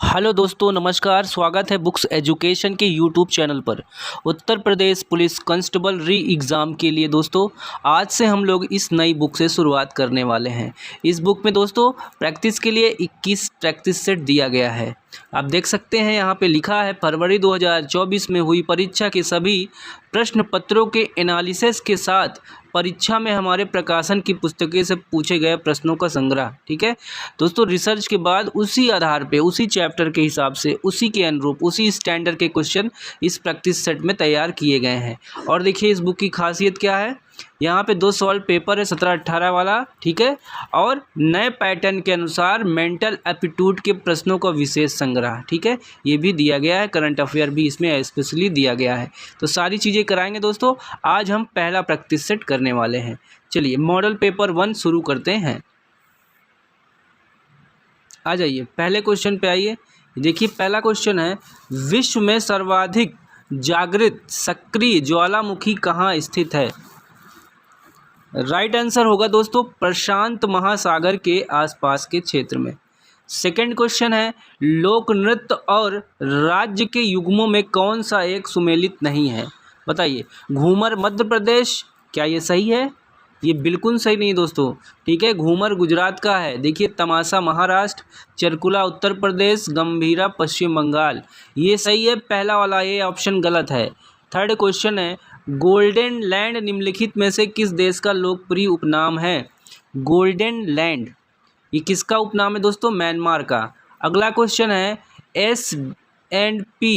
Hello दोस्तों, नमस्कार। स्वागत है बुक्स एजुकेशन के यूट्यूब चैनल पर। उत्तर प्रदेश पुलिस कांस्टेबल री एग्ज़ाम के लिए दोस्तों आज से हम लोग इस नई बुक से शुरुआत करने वाले हैं। इस बुक में दोस्तों प्रैक्टिस के लिए 21 प्रैक्टिस सेट दिया गया है। आप देख सकते हैं यहाँ पे लिखा है फरवरी 2024 में हुई परीक्षा के सभी प्रश्न पत्रों के एनालिसिस के साथ परीक्षा में हमारे प्रकाशन की पुस्तकें से पूछे गए प्रश्नों का संग्रह। ठीक है दोस्तों, रिसर्च के बाद उसी आधार पे उसी चैप्टर के हिसाब से उसी के अनुरूप उसी स्टैंडर्ड के क्वेश्चन इस प्रैक्टिस सेट में तैयार किए गए हैं। और देखिए इस बुक की खासियत क्या है। यहाँ पे 2 सवाल पेपर है 17-18 वाला, ठीक है, और नए पैटर्न के अनुसार मेंटल एप्टीट्यूड के प्रश्नों का विशेष संग्रह, ठीक है, ये भी दिया गया है। करंट अफेयर भी इसमें स्पेशली दिया गया है। तो सारी चीज़ें कराएंगे दोस्तों। आज हम पहला प्रैक्टिस सेट करने वाले हैं। चलिए मॉडल पेपर 1 शुरू करते हैं। आ जाइए पहले क्वेश्चन पे आइए। देखिए पहला क्वेश्चन है, विश्व में सर्वाधिक जागृत सक्रिय ज्वालामुखी कहाँ स्थित है? राइट आंसर होगा दोस्तों प्रशांत महासागर के आसपास के क्षेत्र में। सेकंड क्वेश्चन है, लोक नृत्य और राज्य के युग्मों में कौन सा एक सुमेलित नहीं है? बताइए। घूमर मध्य प्रदेश, क्या ये सही है? ये बिल्कुल सही नहीं दोस्तों, ठीक है। घूमर गुजरात का है। देखिए तमाशा महाराष्ट्र, चरकुला उत्तर प्रदेश, गंभीरा पश्चिम बंगाल, ये सही है। पहला वाला ये ऑप्शन गलत है। थर्ड क्वेश्चन है, गोल्डन लैंड निम्नलिखित में से किस देश का लोकप्रिय उपनाम है? गोल्डन लैंड ये किसका उपनाम है दोस्तों? म्यांमार का। अगला क्वेश्चन है, S&P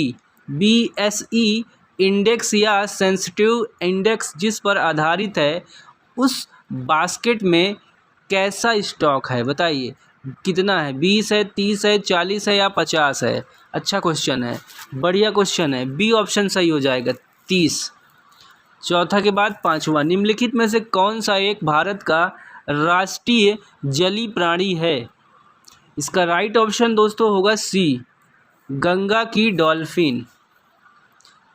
BSE इंडेक्स या सेंसिटिव इंडेक्स जिस पर आधारित है उस बास्केट में कैसा स्टॉक है? बताइए कितना है? 20 है, 30 है, 40 है या 50 है? अच्छा क्वेश्चन है, बढ़िया क्वेश्चन है। बी ऑप्शन सही हो जाएगा, 30। चौथा के बाद पांचवा, निम्नलिखित में से कौन सा एक भारत का राष्ट्रीय जलीय प्राणी है? इसका राइट ऑप्शन दोस्तों होगा सी, गंगा की डॉल्फिन।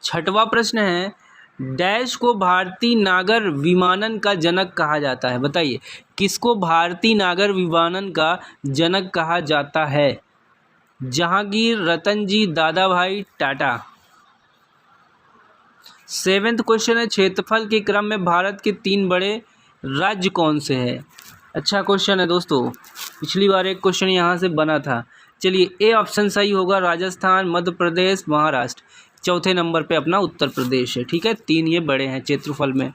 छठवां प्रश्न है, डैश को भारतीय नागर विमानन का जनक कहा जाता है? बताइए किसको भारतीय नागर विमानन का जनक कहा जाता है? जहांगीर, रतन जी, दादा भाई टाटा। सेवेंथ क्वेश्चन है, क्षेत्रफल के क्रम में भारत के 3 बड़े राज्य कौन से हैं? अच्छा क्वेश्चन है दोस्तों, पिछली बार एक क्वेश्चन यहाँ से बना था। चलिए ए ऑप्शन सही होगा, राजस्थान, मध्य प्रदेश, महाराष्ट्र। चौथे नंबर पे अपना उत्तर प्रदेश है, ठीक है। 3 ये बड़े हैं क्षेत्रफल में।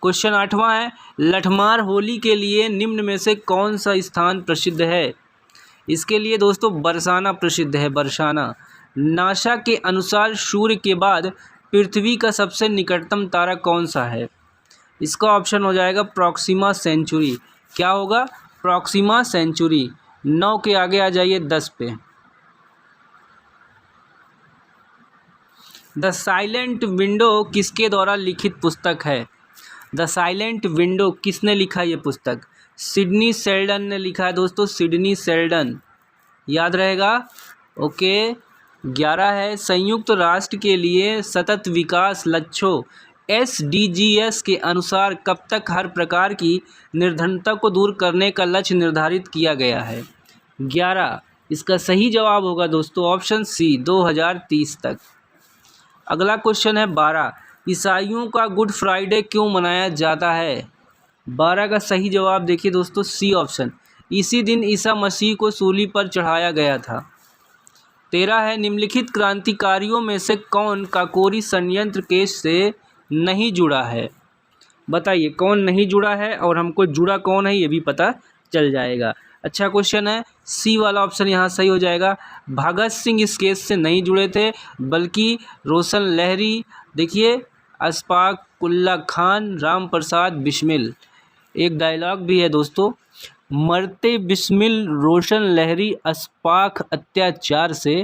क्वेश्चन 8वां है, लठमार होली के लिए निम्न में से कौन सा स्थान प्रसिद्ध है? इसके लिए दोस्तों बरसाना प्रसिद्ध है, बरसाना। नासा के अनुसार सूर्य के बाद पृथ्वी का सबसे निकटतम तारा कौन सा है? इसका ऑप्शन हो जाएगा प्रॉक्सिमा सेंचुरी। क्या होगा? Proxima Centauri. 9 के आगे आ जाइए 10 पे। द साइलेंट विंडो किसके द्वारा लिखित पुस्तक है? द साइलेंट विंडो किसने लिखा ये पुस्तक? सिडनी शेल्डन ने लिखा है दोस्तों, सिडनी शेल्डन, याद रहेगा। ओके 11 है, संयुक्त राष्ट्र के लिए सतत विकास लक्ष्यों SDGs के अनुसार कब तक हर प्रकार की निर्धनता को दूर करने का लक्ष्य निर्धारित किया गया है? 11 इसका सही जवाब होगा दोस्तों ऑप्शन सी, 2030 तक। अगला क्वेश्चन है 12, ईसाइयों का गुड फ्राइडे क्यों मनाया जाता है? 12 का सही जवाब देखिए दोस्तों सी ऑप्शन, इसी दिन ईसा मसीह को सूली पर चढ़ाया गया था। 13 है, निम्नलिखित क्रांतिकारियों में से कौन काकोरी षड्यंत्र केस से नहीं जुड़ा है? बताइए कौन नहीं जुड़ा है और हमको जुड़ा कौन है ये भी पता चल जाएगा। अच्छा क्वेश्चन है, सी वाला ऑप्शन यहाँ सही हो जाएगा। भगत सिंह इस केस से नहीं जुड़े थे बल्कि रोशन लहरी, देखिए अशफाक उल्ला खान, राम प्रसाद बिस्मिल। एक डायलॉग भी है दोस्तों, मरते बिस्मिल रोशन लहरी अशफाक अत्याचार से,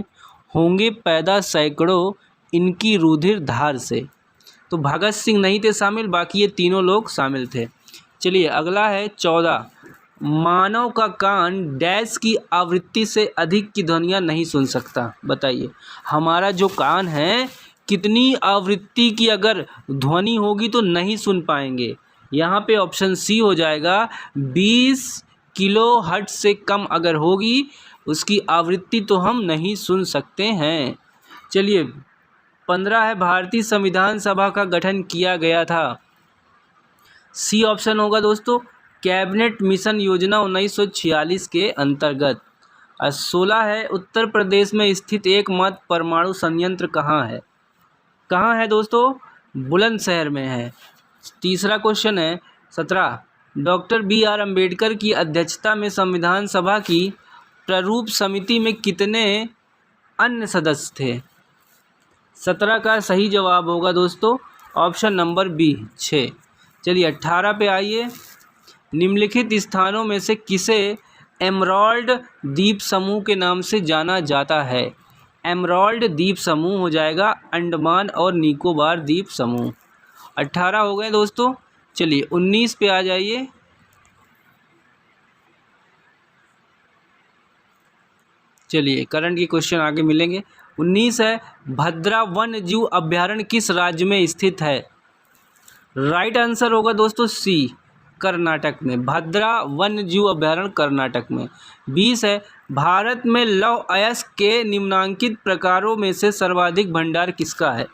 होंगे पैदा सैकड़ों इनकी रुधिर धार से। तो भगत सिंह नहीं थे शामिल, बाकी ये तीनों लोग शामिल थे। चलिए अगला है 14, मानव का कान डैश की आवृत्ति से अधिक की ध्वनियाँ नहीं सुन सकता? बताइए हमारा जो कान है कितनी आवृत्ति की अगर ध्वनि होगी तो नहीं सुन पाएंगे? यहाँ पे ऑप्शन सी हो जाएगा, 20 किलो हर्ट्ज से कम अगर होगी उसकी आवृत्ति तो हम नहीं सुन सकते हैं। चलिए 15 है, भारतीय संविधान सभा का गठन किया गया था। सी ऑप्शन होगा दोस्तों, कैबिनेट मिशन योजना 1946 के अंतर्गत। और 16 है, उत्तर प्रदेश में स्थित एकमात्र परमाणु संयंत्र कहाँ है? कहाँ है दोस्तों? बुलंदशहर में है। तीसरा क्वेश्चन है 17, डॉक्टर बी.आर. अम्बेडकर की अध्यक्षता में संविधान सभा की प्रारूप समिति में कितने अन्य सदस्य थे? 17 का सही जवाब होगा दोस्तों ऑप्शन नंबर बी 6। चलिए 18 पे आइए, निम्नलिखित स्थानों में से किसे एमराल्ड द्वीप समूह के नाम से जाना जाता है? एमराल्ड द्वीप समूह हो जाएगा अंडमान और निकोबार द्वीप समूह। 18 हो गए दोस्तों। चलिए 19 पे आ जाइए। चलिए करंट के क्वेश्चन आगे मिलेंगे। 19 है, भद्रा वन्य जीव अभयारण्य किस राज्य में स्थित है? राइट आंसर होगा दोस्तों सी, कर्नाटक में। भद्रा वन्य जीव अभयारण्य कर्नाटक में। 20 है, भारत में लौह अयस्क के निम्नांकित प्रकारों में से सर्वाधिक भंडार किसका है?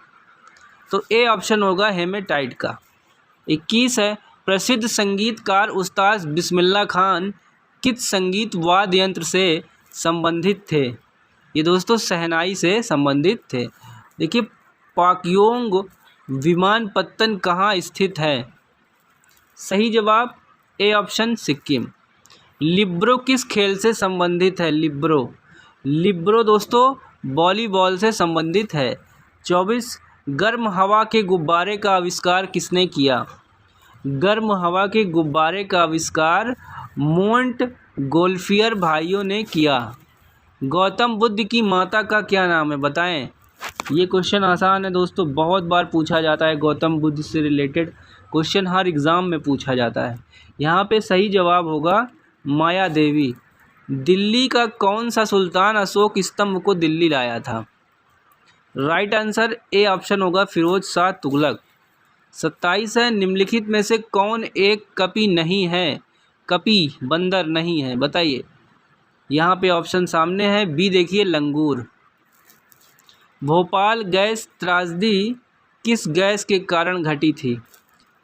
तो ए ऑप्शन होगा हेमेटाइट का। 21 है, प्रसिद्ध संगीतकार उस्ताद बिस्मिल्लाह खान किस संगीत वाद्य यंत्र से संबंधित थे? ये दोस्तों शहनाई से संबंधित थे। देखिए पाक्योंग विमानपत्तन कहाँ स्थित है? सही जवाब ए ऑप्शन सिक्किम। लिब्रो किस खेल से संबंधित है? लिब्रो दोस्तों वॉलीबॉल से संबंधित है। 24, गर्म हवा के गुब्बारे का आविष्कार किसने किया? गर्म हवा के गुब्बारे का आविष्कार मोंट गोल्फियर भाइयों ने किया। गौतम बुद्ध की माता का क्या नाम है? बताएं। ये क्वेश्चन आसान है दोस्तों, बहुत बार पूछा जाता है। गौतम बुद्ध से रिलेटेड क्वेश्चन हर एग्ज़ाम में पूछा जाता है। यहाँ पे सही जवाब होगा माया देवी। दिल्ली का कौन सा सुल्तान अशोक स्तंभ को दिल्ली लाया था? राइट आंसर ए ऑप्शन होगा फिरोज शाह तुगलक। 27 है, निम्नलिखित में से कौन एक कपि नहीं है? कपि बंदर नहीं है, बताइए। यहाँ पे ऑप्शन सामने है, बी देखिए लंगूर। भोपाल गैस त्रासदी किस गैस के कारण घटी थी?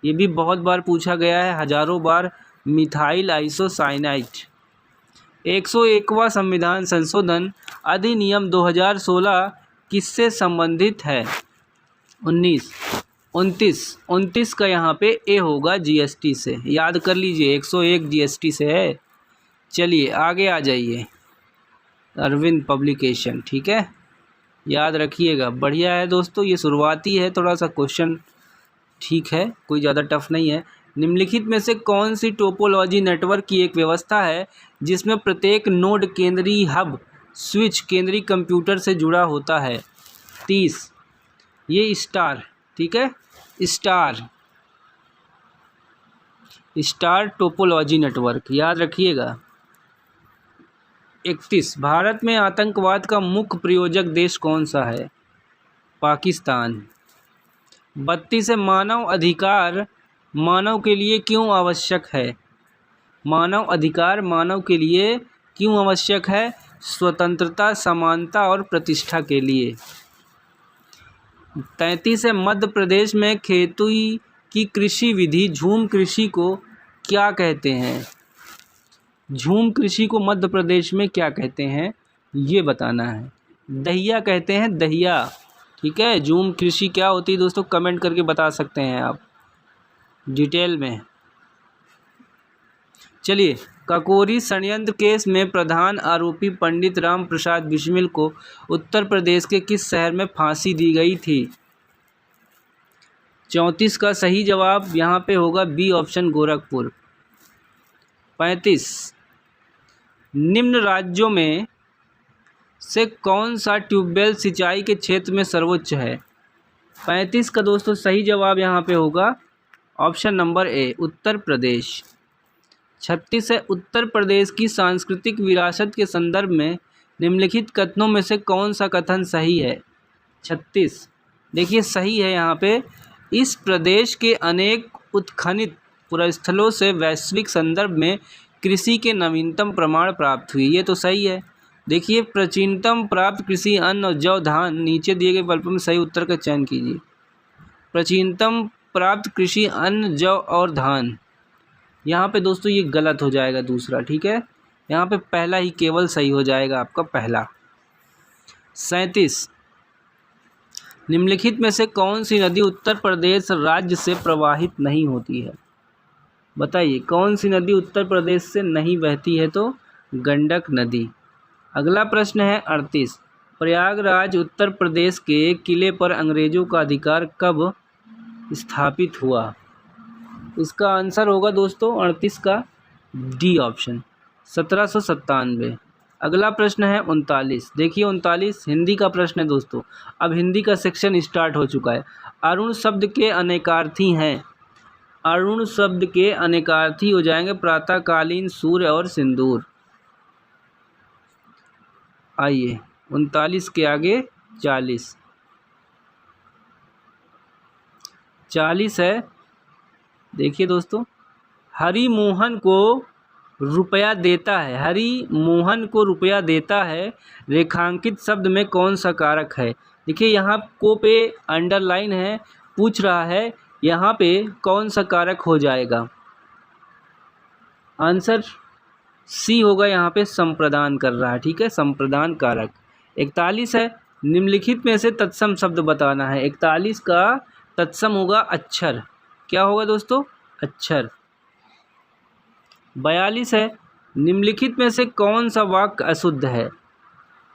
ये भी बहुत बार पूछा गया है, हजारों बार। Methyl isocyanide. 101वां संविधान संशोधन अधिनियम 2016 किससे संबंधित है? 29 का यहाँ पे ए होगा जीएसटी से। याद कर लीजिए 101 जीएसटी से है। चलिए आगे आ जाइए, अरविंद पब्लिकेशन, ठीक है, याद रखिएगा। बढ़िया है दोस्तों, ये शुरुआती है, थोड़ा सा क्वेश्चन ठीक है, कोई ज़्यादा टफ नहीं है। निम्नलिखित में से कौन सी टोपोलॉजी नेटवर्क की एक व्यवस्था है जिसमें प्रत्येक नोड केंद्रीय हब स्विच केंद्रीय कंप्यूटर से जुड़ा होता है? 30, ये स्टार, ठीक है, स्टार टोपोलॉजी नेटवर्क, याद रखिएगा। 31, भारत में आतंकवाद का मुख्य प्रायोजक देश कौन सा है? पाकिस्तान। 32 है, मानव अधिकार मानव के लिए क्यों आवश्यक है? मानव अधिकार मानव के लिए क्यों आवश्यक है? स्वतंत्रता, समानता और प्रतिष्ठा के लिए। 33 है, मध्य प्रदेश में खेती की कृषि विधि झूम कृषि को क्या कहते हैं? झूम कृषि को मध्य प्रदेश में क्या कहते हैं, ये बताना है। दहिया कहते हैं, दहिया, ठीक है। झूम कृषि क्या होती है दोस्तों, कमेंट करके बता सकते हैं आप डिटेल में। चलिए, काकोरी षड्यंत्र केस में प्रधान आरोपी पंडित राम प्रसाद बिस्मिल को उत्तर प्रदेश के किस शहर में फांसी दी गई थी? 34 का सही जवाब यहाँ पे होगा बी ऑप्शन गोरखपुर। 35, निम्न राज्यों में से कौन सा ट्यूबवेल सिंचाई के क्षेत्र में सर्वोच्च है? 35 का दोस्तों सही जवाब यहाँ पे होगा option number A Uttar Pradesh. 36 है, उत्तर प्रदेश की सांस्कृतिक विरासत के संदर्भ में निम्नलिखित कथनों में से कौन सा कथन सही है? 36 देखिए सही है यहाँ पे, इस प्रदेश के अनेक उत्खनित पुरास्थलों से वैश्विक संदर्भ में कृषि के नवीनतम प्रमाण प्राप्त हुई, ये तो सही है। देखिए, प्राचीनतम प्राप्त कृषि अन्न और जौ धान, नीचे दिए गए विकल्पों में सही उत्तर का चयन कीजिए। प्राचीनतम प्राप्त कृषि अन्न जौ और धान, यहाँ पे दोस्तों ये गलत हो जाएगा दूसरा, ठीक है। यहाँ पे पहला ही केवल सही हो जाएगा आपका पहला। 37, निम्नलिखित में से कौन सी नदी उत्तर प्रदेश राज्य से प्रवाहित नहीं होती है? बताइए, कौन सी नदी उत्तर प्रदेश से नहीं बहती है? तो गंडक नदी। अगला प्रश्न है 38, प्रयागराज उत्तर प्रदेश के किले पर अंग्रेजों का अधिकार कब स्थापित हुआ? इसका आंसर होगा दोस्तों 38 का डी ऑप्शन, 1797। अगला प्रश्न है 39। देखिए 39 हिंदी का प्रश्न है दोस्तों। अब हिंदी का सेक्शन स्टार्ट हो चुका है। अरुण शब्द के अनेकार्थी हैं। अरुण शब्द के अनेकार्थी हो जाएंगे प्रातःकालीन, सूर्य और सिंदूर। आइए 39 के आगे 40। 40 है, देखिए दोस्तों, हरि मोहन को रुपया देता है। हरि मोहन को रुपया देता है, रेखांकित शब्द में कौन सा कारक है? देखिए यहाँ को पे अंडरलाइन है, पूछ रहा है यहाँ पे कौन सा कारक हो जाएगा। आंसर सी होगा, यहाँ पे संप्रदान कर रहा है, ठीक है, संप्रदान कारक। 41 है, निम्नलिखित में से तत्सम शब्द बताना है। 41 का तत्सम होगा अक्षर। क्या होगा दोस्तों? अक्षर। 42 है, निम्नलिखित में से कौन सा वाक्य अशुद्ध है?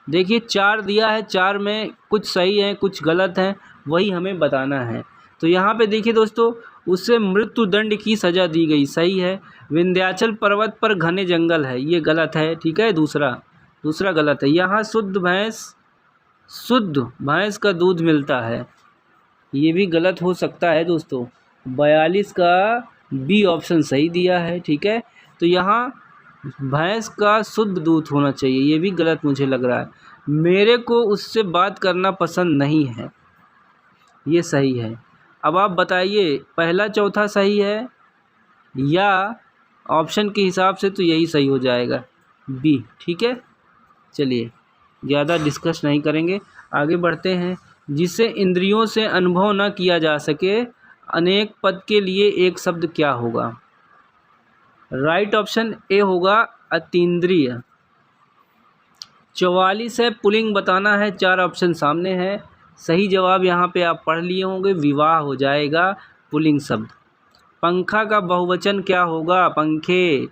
देखिए 4 दिया है, 4 में कुछ सही है कुछ गलत है, वही हमें बताना है। तो यहाँ पे देखिए दोस्तों, उसे मृत्युदंड की सज़ा दी गई, सही है। विंध्याचल पर्वत पर घने जंगल है, ये गलत है, ठीक है। दूसरा गलत है। यहाँ शुद्ध भैंस का दूध मिलता है, ये भी गलत हो सकता है दोस्तों। 42 का बी ऑप्शन सही दिया है, ठीक है। तो यहाँ भैंस का शुद्ध दूध होना चाहिए, ये भी गलत मुझे लग रहा है। मेरे को उससे बात करना पसंद नहीं है, ये सही है। अब आप बताइए, पहला चौथा सही है या ऑप्शन के हिसाब से तो यही सही हो जाएगा, बी, ठीक है। चलिए ज़्यादा डिस्कस नहीं करेंगे, आगे बढ़ते हैं। जिसे इंद्रियों से अनुभव न किया जा सके, अनेक पद के लिए एक शब्द क्या होगा? राइट ऑप्शन ए होगा, अतीन्द्रिय। 44 है, पुल्लिंग बताना है, 4 ऑप्शन सामने है। सही जवाब यहाँ पे आप पढ़ लिए होंगे, विवाह हो जाएगा पुल्लिंग शब्द। पंखा का बहुवचन क्या होगा? पंखे,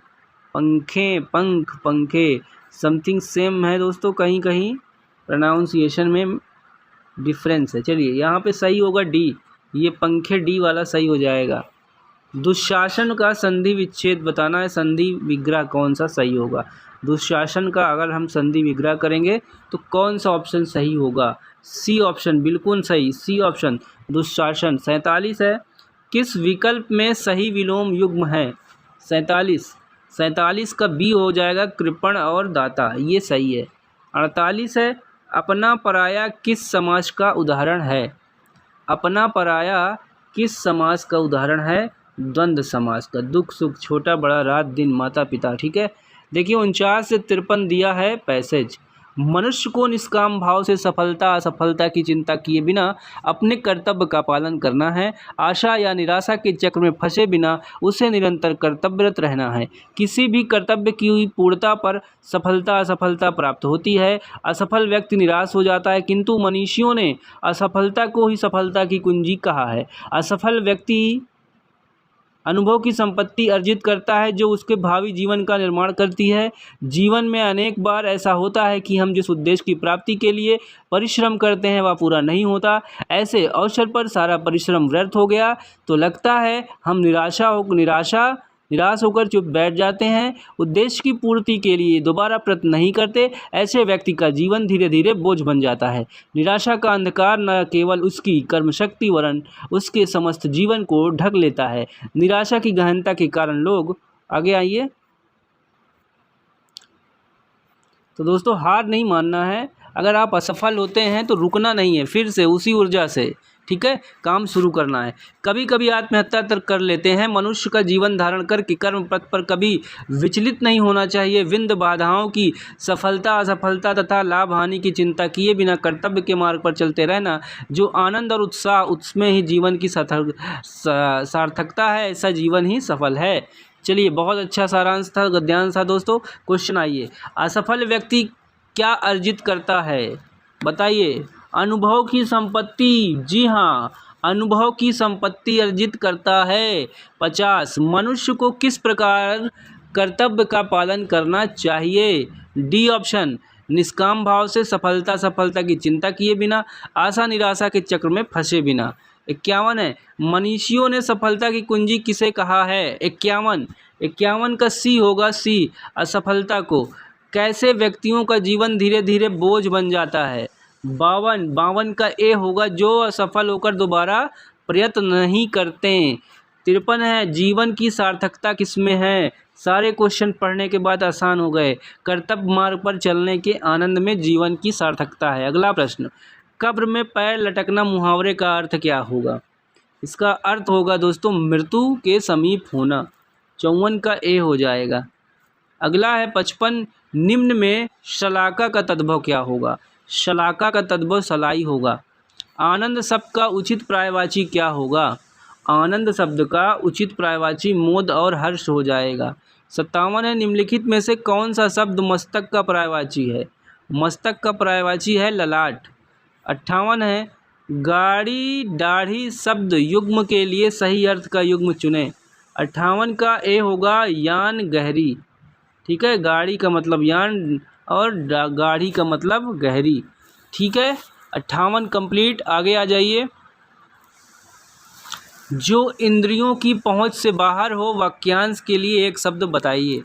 पंखे, पंख, पंखे, समथिंग सेम है दोस्तों, कहीं कहीं प्रोनाउंसिएशन में डिफरेंस है। चलिए यहाँ पे सही होगा डी, ये पंखे डी वाला सही हो जाएगा। दुशासन का संधि विच्छेद बताना है, संधि विग्रह कौन सा सही होगा? दुशासन का अगर हम संधि विग्रह करेंगे तो कौन सा ऑप्शन सही होगा? सी ऑप्शन बिल्कुल सही, सी ऑप्शन दुशासन। 47 है, किस विकल्प में सही विलोम युग्म है? 47 का बी हो जाएगा, कृपण और दाता, ये सही है। 48 है, अपना पराया किस समास का उदाहरण है? अपना पराया किस समास का उदाहरण है? द्वंद्व समास का। दुख सुख, छोटा बड़ा, रात दिन, माता पिता, ठीक है। देखिए 49 से 53 दिया है पैसेज। मनुष्य को निष्काम भाव से सफलता असफलता की चिंता किए बिना अपने कर्तव्य का पालन करना है। आशा या निराशा के चक्र में फंसे बिना उसे निरंतर कर्तव्यरत रहना है। किसी भी कर्तव्य की हुई पूर्णता पर सफलता असफलता प्राप्त होती है। असफल व्यक्ति निराश हो जाता है, किंतु मनीषियों ने असफलता को ही सफलता की कुंजी कहा है। असफल व्यक्ति अनुभव की संपत्ति अर्जित करता है जो उसके भावी जीवन का निर्माण करती है। जीवन में अनेक बार ऐसा होता है कि हम जिस उद्देश्य की प्राप्ति के लिए परिश्रम करते हैं वह पूरा नहीं होता। ऐसे अवसर पर सारा परिश्रम व्यर्थ हो गया तो लगता है हम निराश होकर चुप बैठ जाते हैं। उद्देश्य की पूर्ति के लिए दोबारा प्रयत्न नहीं करते। ऐसे व्यक्ति का जीवन धीरे धीरे बोझ बन जाता है। निराशा का अंधकार न केवल उसकी कर्मशक्ति वरन उसके समस्त जीवन को ढक लेता है। निराशा की गहनता के कारण लोग, आगे आइए, तो दोस्तों हार नहीं मानना है। अगर आप असफल होते हैं तो रुकना नहीं है, फिर से उसी ऊर्जा से, ठीक है, काम शुरू करना है। कभी कभी आत्महत्या तक कर लेते हैं। मनुष्य का जीवन धारण करके कर्म पथ पर कभी विचलित नहीं होना चाहिए। विंध्य बाधाओं की, सफलता असफलता तथा लाभ हानि की चिंता किए बिना कर्तव्य के मार्ग पर चलते रहना जो आनंद और उत्साह, उसमें ही जीवन की सार्थकता है। ऐसा जीवन ही सफल है। चलिए, बहुत अच्छा सारांश था, गद्यांश था दोस्तों। क्वेश्चन आइए, असफल व्यक्ति क्या अर्जित करता है? बताइए। अनुभव की संपत्ति। जी हाँ, अनुभव की संपत्ति अर्जित करता है। 50, मनुष्य को किस प्रकार कर्तव्य का पालन करना चाहिए? डी ऑप्शन, निष्काम भाव से, सफलता की चिंता किए बिना, आशा निराशा के चक्र में फंसे बिना। 51 है, मनीषियों ने सफलता की कुंजी किसे कहा है? 51 का सी होगा, सी, असफलता को। कैसे व्यक्तियों का जीवन धीरे धीरे बोझ बन जाता है? 52 का ए होगा, जो असफल होकर दोबारा प्रयत्न नहीं करते। 53 है, जीवन की सार्थकता किसमें है? सारे क्वेश्चन पढ़ने के बाद आसान हो गए। कर्तव्य मार्ग पर चलने के आनंद में जीवन की सार्थकता है। अगला प्रश्न, कब्र में पैर लटकना मुहावरे का अर्थ क्या होगा? इसका अर्थ होगा दोस्तों मृत्यु के समीप होना। 54 का ए हो जाएगा। अगला है 55, निम्न में शलाका का तद्भव क्या होगा? शलाका का तद्भव सलाई होगा। आनंद शब्द का उचित पर्यायवाची क्या होगा? आनंद शब्द का उचित पर्यायवाची मोद और हर्ष हो जाएगा। 57 है, निम्नलिखित में से कौन सा शब्द मस्तक का पर्यायवाची है? मस्तक का पर्यायवाची है ललाट। 58 है, गाड़ी दाढ़ी शब्द युग्म के लिए सही अर्थ का युग्म चुनें। 58 का ए होगा, यान गहरी। ठीक है, गाड़ी का मतलब यान और गाढ़ी का मतलब गहरी। ठीक है, 58 कंप्लीट। आगे आ जाइए। जो इंद्रियों की पहुंच से बाहर हो, वाक्यांश के लिए एक शब्द बताइए।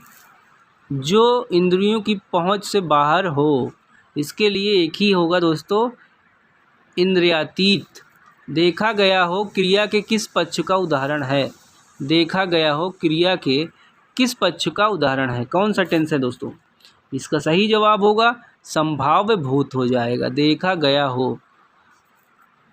जो इंद्रियों की पहुंच से बाहर हो, इसके लिए एक ही होगा दोस्तों, इंद्रियातीत। देखा गया हो क्रिया के किस पक्ष का उदाहरण है? देखा गया हो क्रिया के किस पक्ष का उदाहरण है? कौन सा टेंस है दोस्तों? इसका सही जवाब होगा संभाव्य भूत हो जाएगा। देखा गया हो,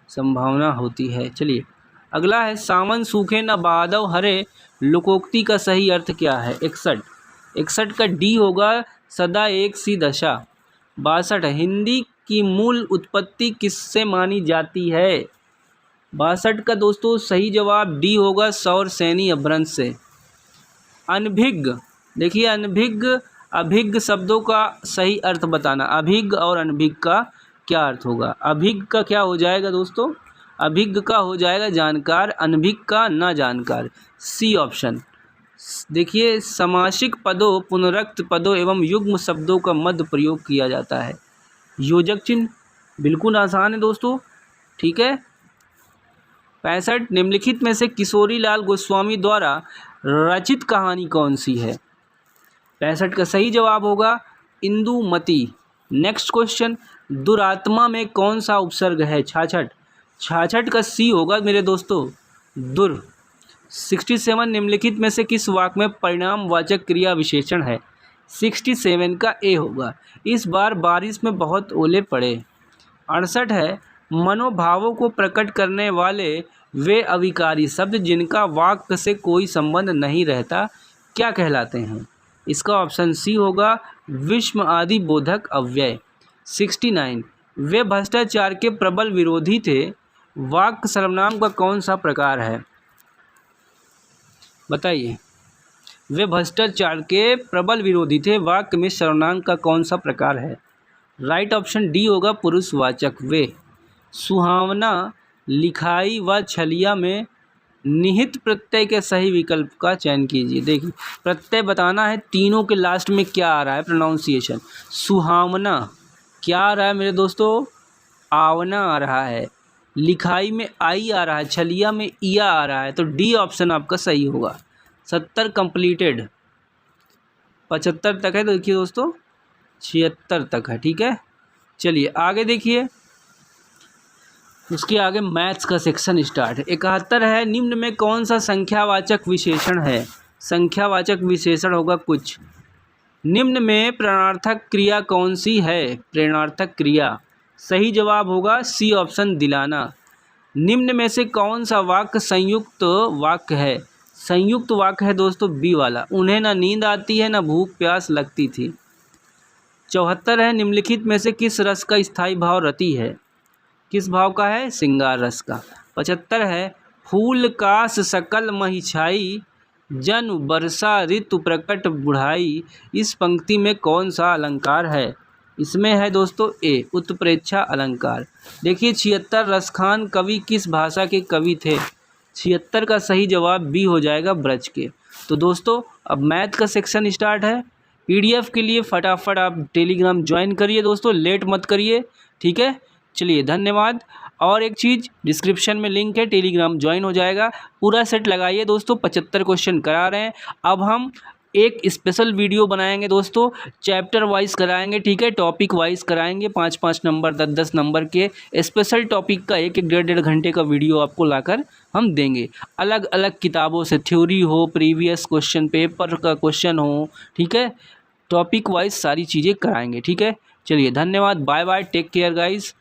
संभावना होती है। चलिए, अगला है, सावन सूखे न बादव हरे लोकोक्ति का सही अर्थ क्या है? 61 का डी होगा, सदा एक सी दशा। 62 है, हिंदी की मूल उत्पत्ति किससे मानी जाती है? 62 का दोस्तों सही जवाब डी होगा, सौरसेनी अपभ्रंश से। अनभिज्ञ, देखिए अनभिज्ञ अभिज्ञ शब्दों का सही अर्थ बताना। अभिज्ञ और अनभिज्ञ का क्या अर्थ होगा? अभिज्ञ का क्या हो जाएगा दोस्तों? अभिज्ञ का हो जाएगा जानकार, अनभिज्ञ का ना जानकार। C option. देखिए, समासिक पदों, पुनरुक्त पदों एवं युग्म शब्दों का मध्य प्रयोग किया जाता है। योजक चिन्ह बिल्कुल आसान है दोस्तों। ठीक है। 65, निम्नलिखित में से किशोरी लाल गोस्वामी द्वारा रचित कहानी कौन सी है? 65 का सही जवाब होगा इंदुमती। नेक्स्ट क्वेश्चन, दुरात्मा में कौन सा उपसर्ग है? 66 का सी होगा मेरे दोस्तों, दुर। 67, निम्नलिखित में से किस वाक्य में परिणामवाचक क्रिया विशेषण है? 67 का ए होगा, इस बार बारिश में बहुत ओले पड़े। 68 है, मनोभावों को प्रकट करने वाले वे अविकारी शब्द जिनका वाक्य से कोई संबंध नहीं रहता क्या कहलाते हैं? इसका ऑप्शन सी होगा, विस्म आदि बोधक अव्यय। 69, वे भ्रष्टाचार के प्रबल विरोधी थे, वाक्य सर्वनाम का कौन सा प्रकार है? बताइए। वे भ्रष्टाचार के प्रबल विरोधी थे, वाक्य में सर्वनाम का कौन सा प्रकार है? राइट ऑप्शन डी होगा, पुरुषवाचक वे। सुहावना, लिखाई व छलिया में निहित प्रत्यय के सही विकल्प का चयन कीजिए। देखिए, प्रत्यय बताना है, तीनों के लास्ट में क्या आ रहा है प्रोनाउंसिएशन। सुहावना क्या आ रहा है मेरे दोस्तों? आवना आ रहा है। लिखाई में आई आ रहा है, छलिया में इया आ रहा है, तो डी ऑप्शन आपका सही होगा। 70 कंप्लीटेड। 75 तक है, देखिए दोस्तों 76 तक है। ठीक है, चलिए आगे देखिए, उसके आगे मैथ्स का सेक्शन स्टार्ट है। 71 है, निम्न में कौन सा संख्यावाचक विशेषण है? संख्यावाचक विशेषण होगा कुछ। निम्न में प्रेरणार्थक क्रिया कौन सी है? प्रेरणार्थक क्रिया, सही जवाब होगा सी ऑप्शन दिलाना। निम्न में से कौन सा वाक्य संयुक्त वाक्य है? संयुक्त वाक्य है दोस्तों बी वाला। उन्हें ना नींद आती है ना भूख प्यास लगती थी। 74 है, निम्नलिखित में से किस रस का स्थायी भाव रति है? किस भाव का है? श्रृंगार रस का। 75 है, फूल कास सकल मही छाई, जन वर्षा ऋतु प्रकट बुढ़ाई, इस पंक्ति में कौन सा अलंकार है? इसमें है दोस्तों ए उत्प्रेक्षा अलंकार। देखिए 76 रसखान कवि किस भाषा के कवि थे? 76 का सही जवाब बी हो जाएगा ब्रज के। तो दोस्तों अब मैथ का सेक्शन स्टार्ट है। पीडीएफ के लिए फटाफट आप टेलीग्राम ज्वाइन करिए दोस्तों, लेट मत करिए, ठीक है। चलिए धन्यवाद। और एक चीज़, डिस्क्रिप्शन में लिंक है, टेलीग्राम ज्वाइन हो जाएगा। पूरा सेट लगाइए दोस्तों, 75 क्वेश्चन करा रहे हैं। अब हम एक स्पेशल वीडियो बनाएंगे दोस्तों, चैप्टर वाइज कराएंगे, ठीक है, टॉपिक वाइज कराएंगे। 5-5 नंबर 10-10 नंबर के स्पेशल टॉपिक का 1-1 डेढ़-डेढ़ घंटे का वीडियो आपको लाकर हम देंगे। अलग अलग किताबों से, थ्योरी हो, प्रीवियस क्वेश्चन पेपर का क्वेश्चन हो, ठीक है, टॉपिक वाइज सारी चीज़ें कराएंगे, ठीक है। चलिए धन्यवाद, bye bye, take care guys.